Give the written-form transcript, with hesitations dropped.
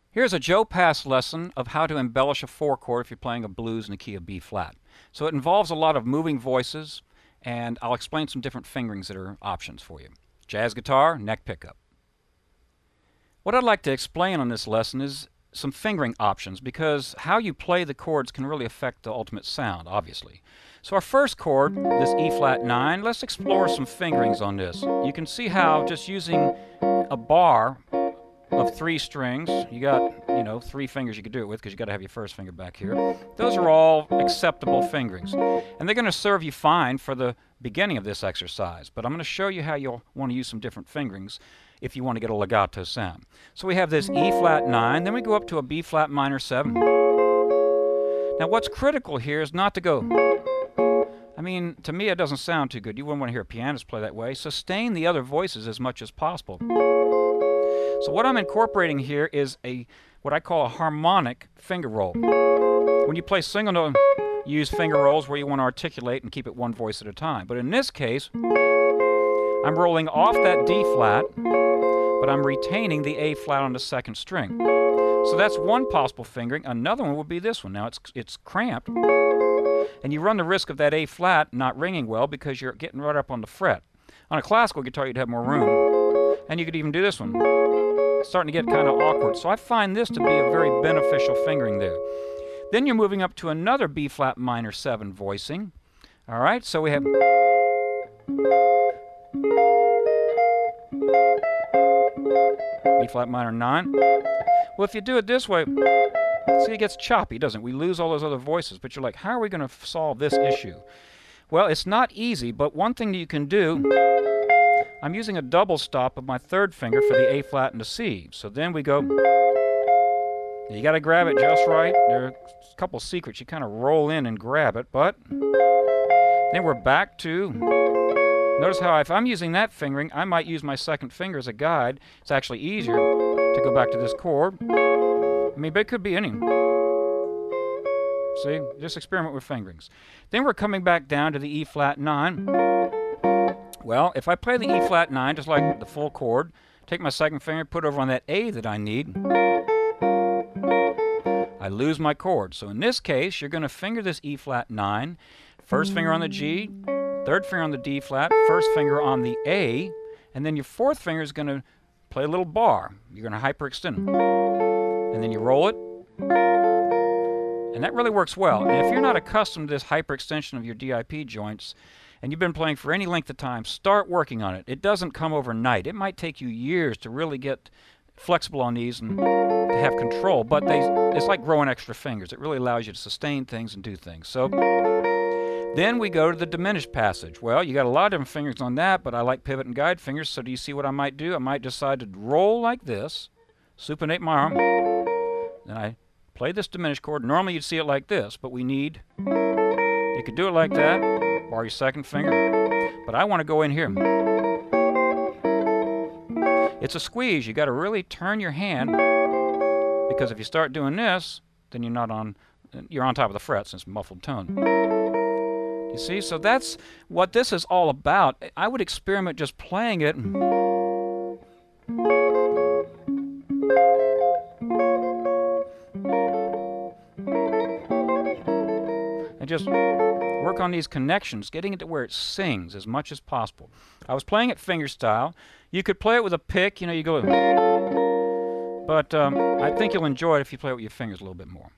Here's a Joe Pass lesson of how to embellish a 4 chord if you're playing a blues in the key of B flat. So it involves a lot of moving voices, and I'll explain some different fingerings that are options for you. Jazz guitar, neck pickup. What I'd like to explain on this lesson is some fingering options, because how you play the chords can really affect the ultimate sound, obviously. So our first chord, this E flat 9, let's explore some fingerings on this. You can see how just using a bar of 3 strings, you got, 3 fingers you could do it with, because you got to have your first finger back here. Those are all acceptable fingerings, and they're going to serve you fine for the beginning of this exercise. But I'm going to show you how you'll want to use some different fingerings if you want to get a legato sound. So we have this E flat 9, then we go up to a B flat minor 7. Now what's critical here is not to go, to me it doesn't sound too good. You wouldn't want to hear a pianist play that way. Sustain the other voices as much as possible. So what I'm incorporating here is what I call a harmonic finger roll. When you play single note, you use finger rolls where you want to articulate and keep it one voice at a time. But in this case, I'm rolling off that D flat, but I'm retaining the A flat on the second string. So that's one possible fingering. Another one would be this one. Now it's cramped, and you run the risk of that A flat not ringing well because you're getting right up on the fret. On a classical guitar, you'd have more room, and you could even do this one. It's starting to get kind of awkward. So I find this to be a very beneficial fingering there. Then you're moving up to another B flat minor 7 voicing. All right, so we have B flat minor 9. Well, if you do it this way, see, it gets choppy, doesn't it? We lose all those other voices, but you're like, how are we going to solve this issue? Well, it's not easy, but one thing that you can do, I'm using a double stop of my third finger for the A flat and the C. So then we go, you got to grab it just right. There are a couple secrets. You kind of roll in and grab it, but then we're back to, notice how if I'm using that fingering, I might use my second finger as a guide. It's actually easier to go back to this chord. But it could be any. See, just experiment with fingerings. Then we're coming back down to the E flat 9. Well, if I play the E flat 9, just like the full chord, take my second finger, put it over on that A that I need, I lose my chord. So in this case, you're going to finger this E flat 9, first finger on the G, third finger on the D flat, first finger on the A, and then your fourth finger is going to play a little bar. You're going to hyperextend it. And then you roll it, and that really works well. And if you're not accustomed to this hyperextension of your DIP joints, and you've been playing for any length of time, start working on it. It doesn't come overnight. It might take you years to really get flexible on these and to have control, but it's like growing extra fingers. It really allows you to sustain things and do things. So then we go to the diminished passage. Well, you got a lot of different fingers on that, but I like pivot and guide fingers, so do you see what I might do? I might decide to roll like this, supinate my arm, then I play this diminished chord. Normally you'd see it like this, but you could do it like that, bar your second finger, but I want to go in here. It's a squeeze. You got to really turn your hand, because if you start doing this, then you're on top of the fret since muffled tone. You see, so that's what this is all about. I would experiment just playing it. And just work on these connections, getting it to where it sings as much as possible. I was playing it finger style. You could play it with a pick, you go, but I think you'll enjoy it if you play it with your fingers a little bit more.